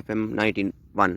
FM 91،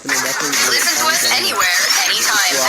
Listen to us anywhere, anytime.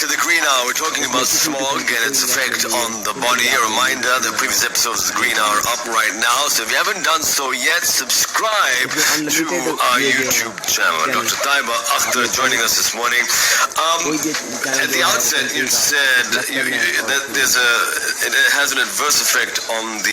to the Green Hour. We're talking about smog and its effect on the body. A reminder, the previous episodes of the Green Hour are up right now. So if you haven't done so yet, subscribe to our YouTube channel. Dr. Taiba Akhtar joining us this morning. At the outset, you said that it has an adverse effect on the...